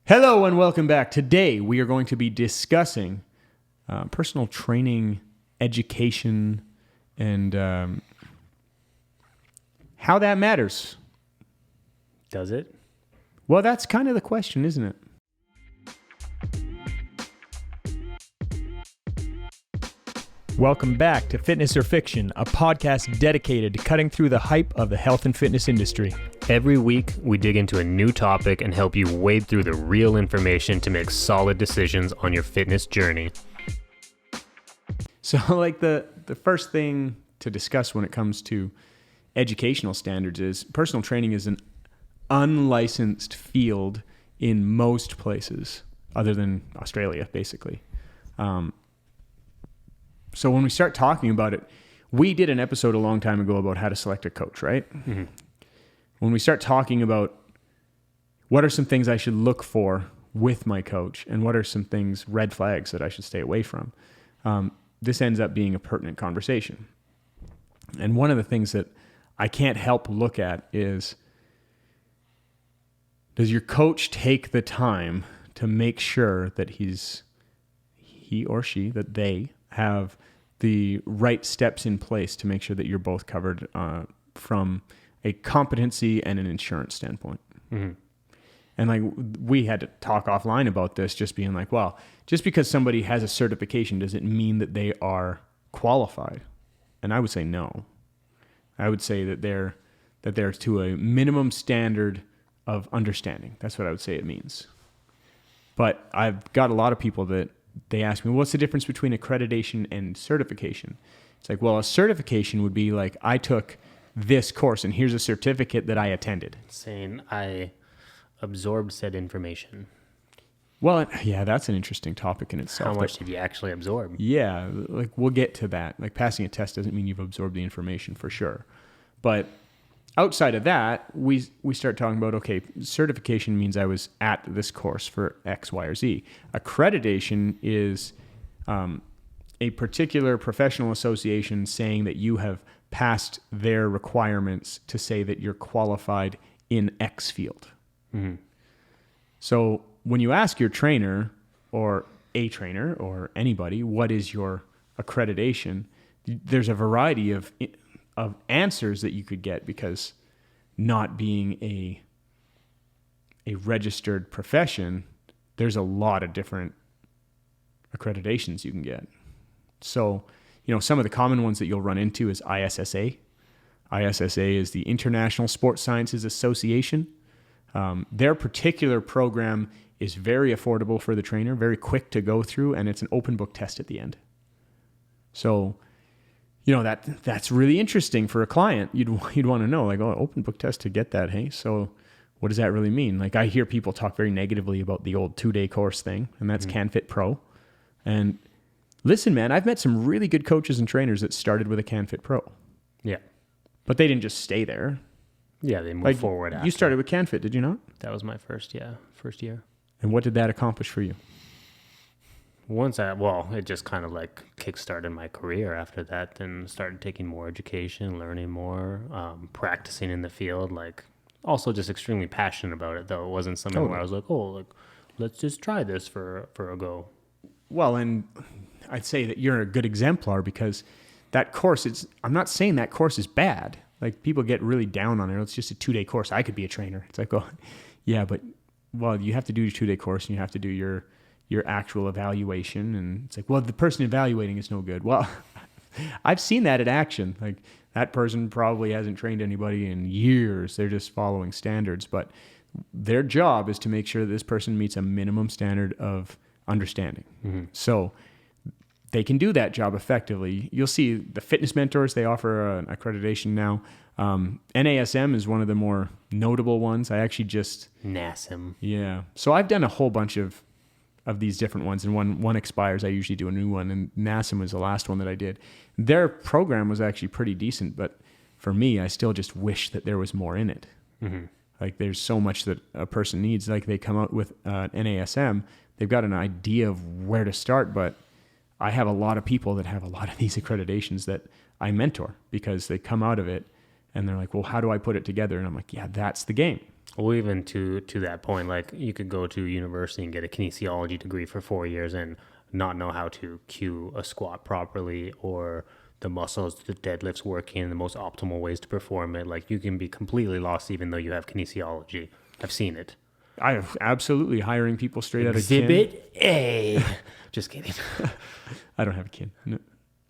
Hello and welcome back. Today we are going to be discussing personal training, education, and how that matters. Does it? Well, that's kind of the question, isn't it? Welcome back to Fitness or Fiction, a podcast dedicated to cutting through the hype of the health and fitness industry. Every week, we dig into a new topic and help you wade through the real information to make solid decisions on your fitness journey. So, the first thing to discuss when it comes to educational standards is personal training is an unlicensed field in most places, other than Australia, basically. So when we start talking about it, we did an episode a long time ago about how to select a coach, right? Mm-hmm. When we start talking about what are some things I should look for with my coach and what are some things, red flags that I should stay away from, this ends up being a pertinent conversation. And one of the things that I can't help look at is, does your coach take the time to make sure that he or she have the right steps in place to make sure that you're both covered from a competency and an insurance standpoint. Mm-hmm. And we had to talk offline about this, just being like, well, just because somebody has a certification, does it mean that they are qualified? And I would say no. I would say that they're to a minimum standard of understanding. That's what I would say it means. But I've got a lot of people that they ask me, what's the difference between accreditation and certification? It's like, well, a certification would be like, I took this course and here's a certificate that I attended. Saying I absorbed said information. Well, yeah, that's an interesting topic in itself. How much did you actually absorb? Yeah, we'll get to that. Passing a test doesn't mean you've absorbed the information for sure. But outside of that, we start talking about, okay, certification means I was at this course for X, Y, or Z. Accreditation is a particular professional association saying that you have passed their requirements to say that you're qualified in X field. Mm-hmm. So when you ask your trainer or a trainer or anybody, what is your accreditation, there's a variety of answers that you could get, because not being a registered profession, there's a lot of different accreditations you can get. So, some of the common ones that you'll run into is ISSA. ISSA is the International Sports Sciences Association. Their particular program is very affordable for the trainer, very quick to go through, and it's an open book test at the end. So, that's really interesting for a client. You'd want to know, open book test to get that, hey? So what does that really mean? I hear people talk very negatively about the old 2-day course thing, and that's CanFit Pro. And listen, man, I've met some really good coaches and trainers that started with a CanFit Pro. Yeah. But they didn't just stay there. Yeah, they moved forward after. You started with CanFit, did you not? That was my first year. And what did that accomplish for you? It just kind of kickstarted my career after that. Then started taking more education, learning more, practicing in the field. Also just extremely passionate about it, though. It wasn't something where I was let's just try this for a go. Well, and I'd say that you're a good exemplar, because that course, I'm not saying that course is bad. People get really down on it. It's just a 2-day course. I could be a trainer. It's yeah, but you have to do your 2-day course and you have to do your actual evaluation. And it's the person evaluating is no good. Well, I've seen that in action. That person probably hasn't trained anybody in years. They're just following standards, but their job is to make sure that this person meets a minimum standard of understanding. Mm-hmm. So they can do that job effectively. You'll see the fitness mentors, they offer an accreditation now. NASM is one of the more notable ones. I actually just... NASM. Yeah. So I've done a whole bunch of these different ones, and one expires, I usually do a new one, and NASM was the last one that I did. Their program was actually pretty decent, but for me, I still just wish that there was more in it. Mm-hmm. There's so much that a person needs. They come out with NASM, they've got an idea of where to start, but I have a lot of people that have a lot of these accreditations that I mentor, because they come out of it and they're like, well, how do I put it together? And I'm like, yeah, that's the game. Well, even to that point, like you could go to university and get a kinesiology degree for 4 years and not know how to cue a squat properly or the muscles, the deadlifts working in the most optimal ways to perform it. Like you can be completely lost even though you have kinesiology. I've seen it. I absolutely hiring people straight out of Exhibit A. Just kidding. I don't have a kin. No,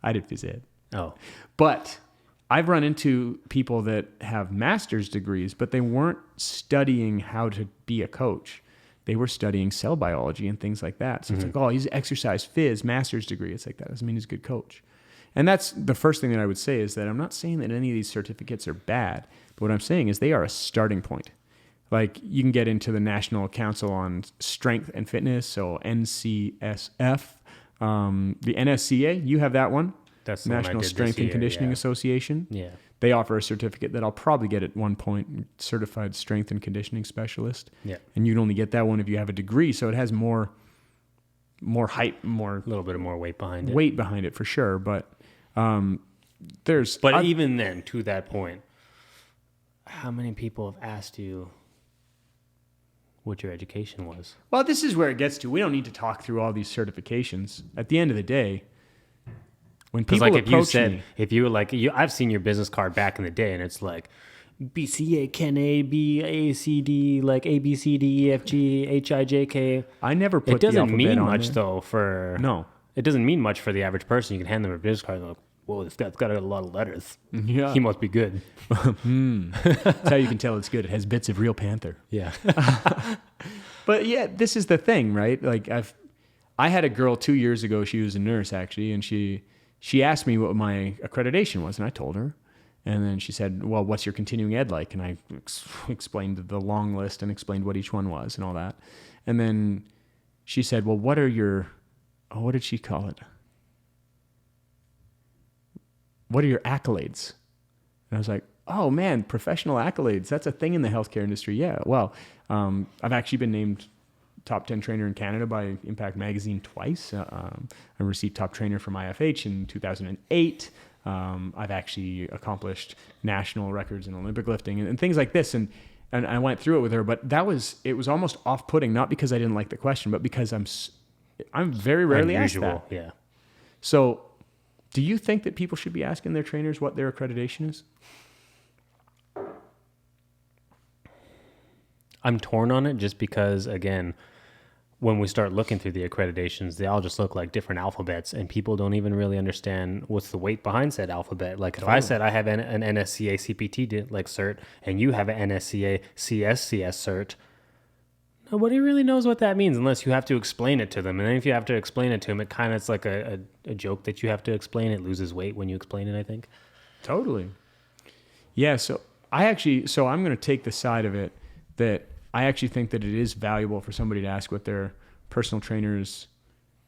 I did phys ed. Oh. But I've run into people that have master's degrees, but they weren't studying how to be a coach. They were studying cell biology and things like that. So it's like, oh, he's exercise phys, master's degree. It's like, that doesn't mean he's a good coach. And that's the first thing that I would say is that I'm not saying that any of these certificates are bad, but what I'm saying is they are a starting point. Like you can get into the National Council on Strength and Fitness, so NCSF, the NSCA, you have that one. That's the National Strength and Conditioning Association. Yeah. They offer a certificate that I'll probably get at one point, certified strength and conditioning specialist. Yeah. And you'd only get that one if you have a degree, so it has more height, more a little bit of more weight behind it. Weight behind it for sure, but there's. But even then, to that point, how many people have asked you what your education was? Well, this is where it gets to. We don't need to talk through all these certifications. At the end of the day, when people like approach me, if you were like, I've seen your business card back in the day, and it's like BCA, Ken A, B, A, C, D, like A, B, C, D, E, F, G, H, I, J, K. I never put it doesn't the alphabet mean on much there. though for No. It doesn't mean much for the average person. You can hand them a business card and they're like, whoa, this guy's got a lot of letters. Yeah. He must be good. That's how you can tell it's good. It has bits of real panther. Yeah. But yeah, this is the thing, right? Like I had a girl 2 years ago. She was a nurse actually, and she asked me what my accreditation was, and I told her. And then she said, well, what's your continuing ed like? And I explained the long list and explained what each one was and all that. And then she said, well, what are your, what did she call it? What are your accolades? And I was like, oh man, professional accolades. That's a thing in the healthcare industry. Yeah. Well, I've actually been named top 10 trainer in Canada by Impact Magazine twice. I received top trainer from IFH in 2008. I've actually accomplished national records in Olympic lifting and things like this. And I went through it with her, but it was almost off-putting, not because I didn't like the question, but because I'm very rarely asked that. Yeah. So do you think that people should be asking their trainers what their accreditation is? I'm torn on it just because, again, when we start looking through the accreditations, they all just look like different alphabets, and people don't even really understand what's the weight behind said alphabet. Like if I said I have an NSCA CPT like cert, and you have an NSCA CSCS cert, nobody really knows what that means unless you have to explain it to them. And then if you have to explain it to them, it kind of it's like a joke that you have to explain. It loses weight when you explain it, I think. Totally. Yeah. So I'm going to take the side of it that I actually think that it is valuable for somebody to ask what their personal trainer's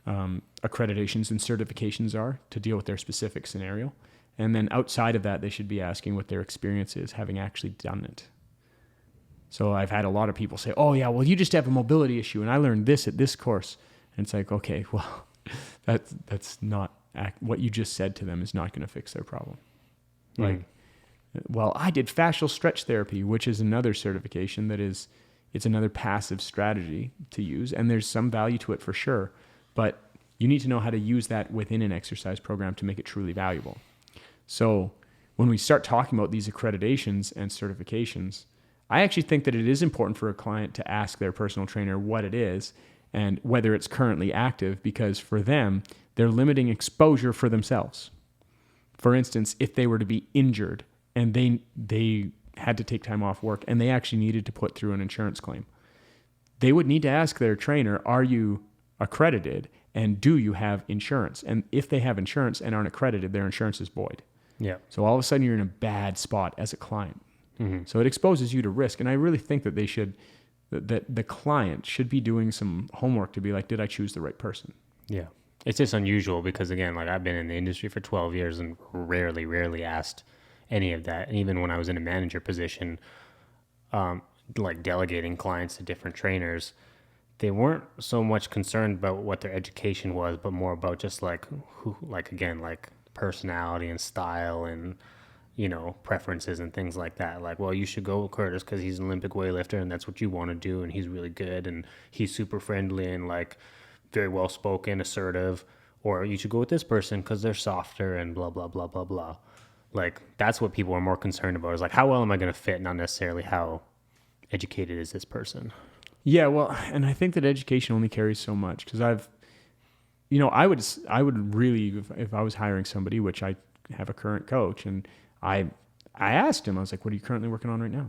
accreditations and certifications are to deal with their specific scenario. And then outside of that, they should be asking what their experience is, having actually done it. So I've had a lot of people say, oh yeah, well, you just have a mobility issue and I learned this at this course. And it's like, okay, well, that's not, what you just said to them is not going to fix their problem. Like, well, I did fascial stretch therapy, which is another certification it's another passive strategy to use. And there's some value to it for sure, but you need to know how to use that within an exercise program to make it truly valuable. So when we start talking about these accreditations and certifications, I actually think that it is important for a client to ask their personal trainer what it is and whether it's currently active, because for them, they're limiting exposure for themselves. For instance, if they were to be injured and they had to take time off work and they actually needed to put through an insurance claim, they would need to ask their trainer, are you accredited and do you have insurance? And if they have insurance and aren't accredited, their insurance is void. Yeah. So all of a sudden you're in a bad spot as a client. Mm-hmm. So it exposes you to risk. And I really think that that the client should be doing some homework to be like, did I choose the right person? Yeah. It's just unusual because, again, like I've been in the industry for 12 years and rarely asked any of that. And even when I was in a manager position, like delegating clients to different trainers, they weren't so much concerned about what their education was, but more about just like personality and style and preferences and things like that. Like, well, you should go with Curtis because he's an Olympic weightlifter and that's what you want to do. And he's really good and he's super friendly and like very well spoken, assertive. Or you should go with this person because they're softer and blah, blah, blah, blah, blah. Like, that's what people are more concerned about is like, how well am I going to fit? Not necessarily how educated is this person. Yeah, well, and I think that education only carries so much because I would really, if I was hiring somebody, which I have a current coach, and I asked him, I was like, what are you currently working on right now?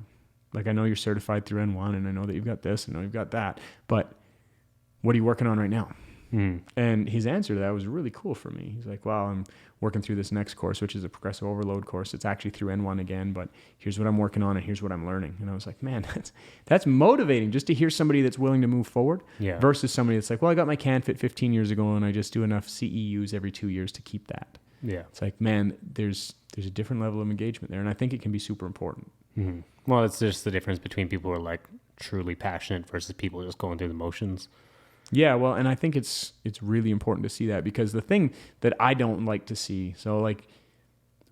Like, I know you're certified through N1 and I know that you've got this and I know you've got that, but what are you working on right now? And his answer to that was really cool for me. He's like, well, I'm working through this next course, which is a progressive overload course. It's actually through N1 again, but here's what I'm working on and here's what I'm learning. And I was like, man, that's motivating just to hear somebody that's willing to move forward versus somebody that's like, well, I got my CanFit 15 years ago and I just do enough CEUs every 2 years to keep that. Yeah. It's like, man, there's a different level of engagement there. And I think it can be super important. Mm-hmm. Well, it's just the difference between people who are like truly passionate versus people just going through the motions. Yeah, well, and I think it's really important to see that because the thing that I don't like to see, so like,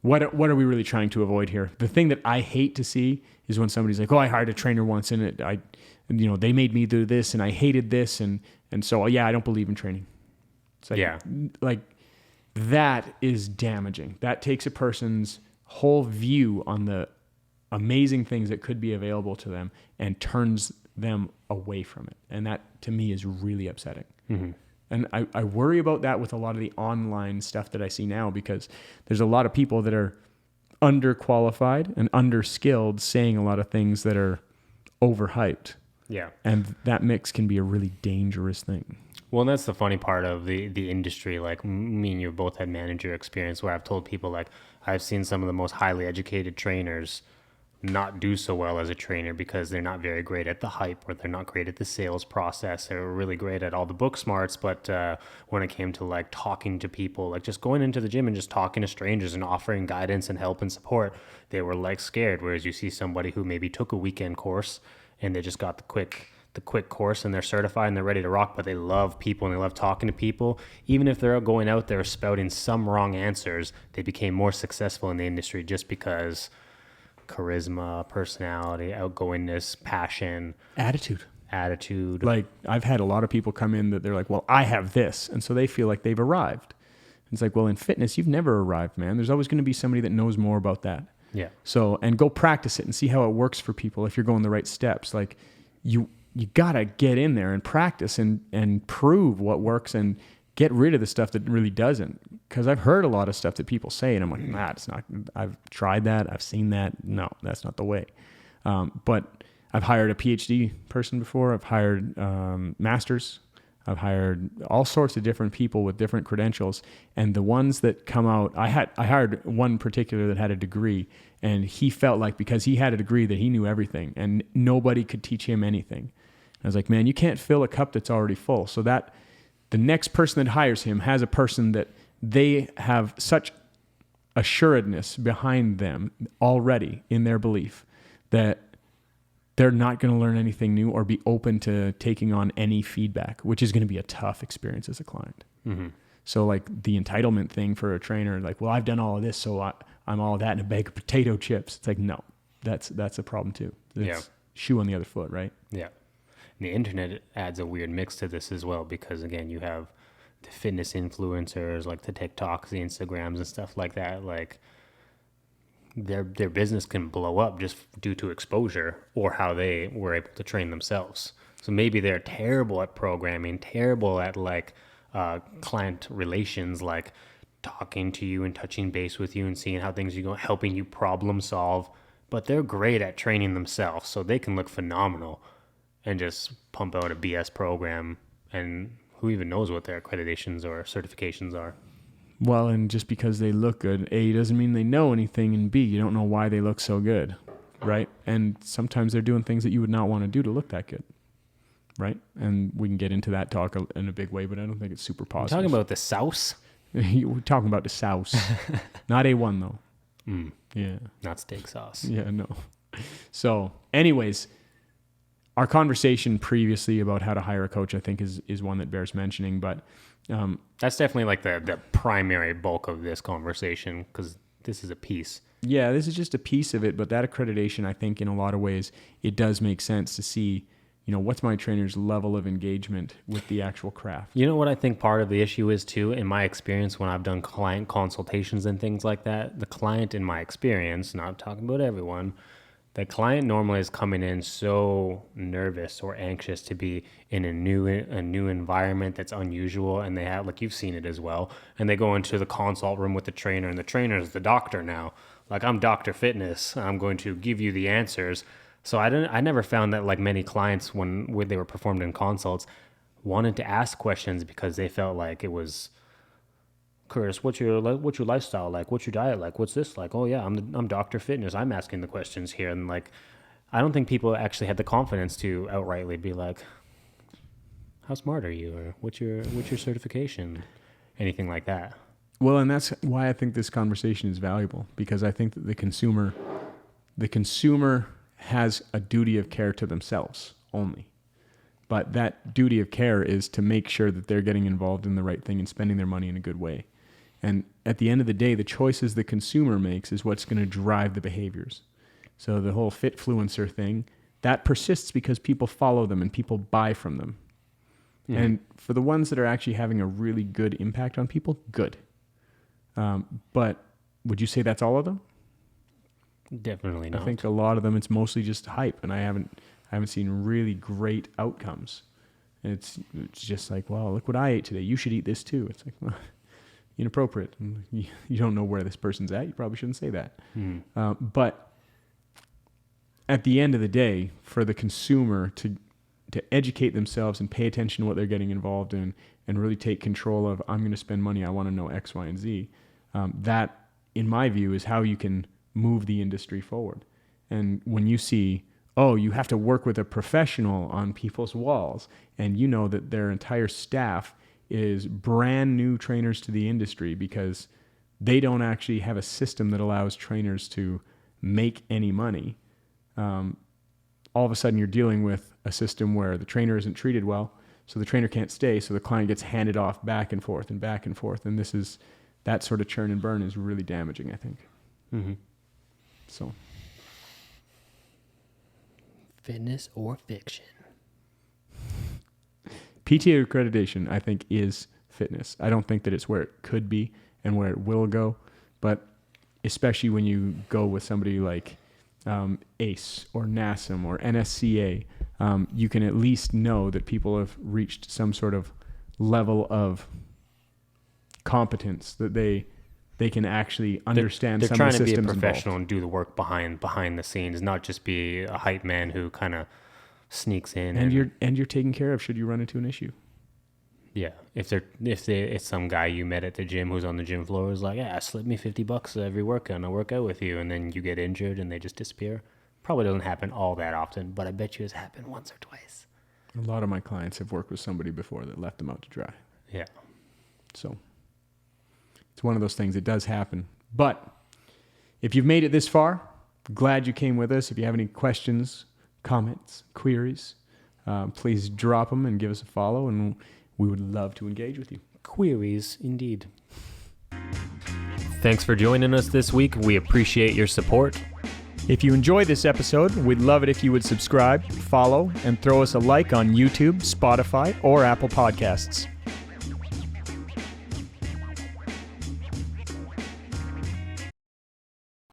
what are we really trying to avoid here? The thing that I hate to see is when somebody's like, oh, I hired a trainer once and they made me do this and I hated this and so yeah, I don't believe in training. It's like, like that is damaging. That takes a person's whole view on the amazing things that could be available to them and turns them away from it. And that to me is really upsetting. Mm-hmm. And I worry about that with a lot of the online stuff that I see now because there's a lot of people that are underqualified and underskilled saying a lot of things that are overhyped. Yeah. And that mix can be a really dangerous thing. Well, and that's the funny part of the industry. Like me and you both had manager experience where I've told people like I've seen some of the most highly educated trainers not do so well as a trainer because they're not very great at the hype or they're not great at the sales process. They're really great at all the book smarts, but when it came to like talking to people, like just going into the gym and just talking to strangers and offering guidance and help and support, they were like scared. Whereas you see somebody who maybe took a weekend course and they just got the quick course and they're certified and they're ready to rock, but they love people and they love talking to people. Even if they're going out there spouting some wrong answers, they became more successful in the industry just because charisma, personality, outgoingness, passion, attitude. Like I've had a lot of people come in that they're like, well, I have this. And so they feel like they've arrived. It's like, well, in fitness, you've never arrived, man. There's always going to be somebody that knows more about that. Yeah. So, and go practice it and see how it works for people if you're going the right steps. Like you got to get in there and practice and prove what works and get rid of the stuff that really doesn't. Because I've heard a lot of stuff that people say, and I'm like, nah, it's not. I've tried that. I've seen that. No, that's not the way. But I've hired a PhD person before. I've hired masters. I've hired all sorts of different people with different credentials. And the ones that come out, I hired one particular that had a degree, and he felt like because he had a degree that he knew everything, and nobody could teach him anything. I was like, man, you can't fill a cup that's already full. So that the next person that hires him has a person that they have such assuredness behind them already in their belief that they're not going to learn anything new or be open to taking on any feedback, which is going to be a tough experience as a client. Mm-hmm. So like the entitlement thing for a trainer, like, well, I've done all of this, so I'm all of that in a bag of potato chips. It's like, no, that's a problem too. It's shoe on the other foot, right? Yeah. And the internet adds a weird mix to this as well, because again, you have the fitness influencers, like the TikToks, the Instagrams and stuff like that. Like their business can blow up just due to exposure or how they were able to train themselves. So maybe they're terrible at programming, terrible at like client relations, like talking to you and touching base with you and seeing how things are going, helping you problem solve. But they're great at training themselves, so they can look phenomenal and just pump out a BS program, and who even knows what their accreditations or certifications are. Well, and just because they look good, A, doesn't mean they know anything, and B, you don't know why they look so good, right? And sometimes they're doing things that you would not want to do to look that good, right? And we can get into that talk in a big way, but I don't think it's super positive. You're talking about the sauce? We're talking about the sauce. Not A1, though. Mm. Yeah. Not steak sauce. Yeah, no. So, anyways, our conversation previously about how to hire a coach, I think, is one that bears mentioning, but that's definitely like the primary bulk of this conversation, because this is a piece. Yeah, this is just a piece of it, but that accreditation, I think in a lot of ways, it does make sense to see, what's my trainer's level of engagement with the actual craft. You know what I think part of the issue is too, in my experience when I've done client consultations and things like that, the client in my experience, not talking about everyone, the client normally is coming in so nervous or anxious to be in a new environment that's unusual, and they have, like you've seen it as well, and they go into the consult room with the trainer, and the trainer is the doctor now. Like, I'm Dr. Fitness. I'm going to give you the answers. So I never found that like many clients when they were performed in consults wanted to ask questions because they felt like it was, Curtis, what's your lifestyle like? What's your diet like? What's this like? Oh yeah, I'm Dr. Fitness. I'm asking the questions here, and like, I don't think people actually had the confidence to outrightly be like, how smart are you, or what's your certification, anything like that. Well, and that's why I think this conversation is valuable, because I think that the consumer has a duty of care to themselves only. But that duty of care is to make sure that they're getting involved in the right thing and spending their money in a good way. And at the end of the day, the choices the consumer makes is what's going to drive the behaviors. So the whole Fitfluencer thing, that persists because people follow them and people buy from them. Mm. And for the ones that are actually having a really good impact on people, good. But would you say that's all of them? Definitely not. I think a lot of them, it's mostly just hype, and I haven't seen really great outcomes. And it's just like, well, look what I ate today. You should eat this too. It's like, well, inappropriate. You don't know where this person's at. You probably shouldn't say that. But at the end of the day, for the consumer to educate themselves and pay attention to what they're getting involved in and really take control of, I'm going to spend money, I want to know X, Y, and Z. That, in my view, is how you can move the industry forward. And when you see, you have to work with a professional on people's walls, and you know that their entire staff is brand new trainers to the industry because they don't actually have a system that allows trainers to make any money. All of a sudden you're dealing with a system where the trainer isn't treated well, so the trainer can't stay, so the client gets handed off back and forth. And that sort of churn and burn is really damaging, I think. Mm-hmm. So, fitness or fiction? PTA accreditation, I think, is fitness. I don't think that it's where it could be and where it will go, but especially when you go with somebody like ACE or NASM or NSCA, you can at least know that people have reached some sort of level of competence that they can actually understand some of the systems involved. They're trying to be a professional and do the work behind the scenes, not just be a hype man who kind of sneaks in. And you're taken care of should you run into an issue. Yeah, if some guy you met at the gym who's on the gym floor is like, yeah, slip me $50 every workout and I'll work out with you, and then you get injured and they just disappear. Probably doesn't happen all that often, but I bet you it's happened once or twice. A lot of my clients have worked with somebody before that left them out to dry. Yeah. So it's one of those things. It does happen. But if you've made it this far, glad you came with us. If you have any questions, comments, queries, please drop them and give us a follow, and we would love to engage with you. Queries, indeed. Thanks for joining us this week. We appreciate your support. If you enjoyed this episode, we'd love it if you would subscribe, follow, and throw us a like on YouTube, Spotify, or Apple Podcasts.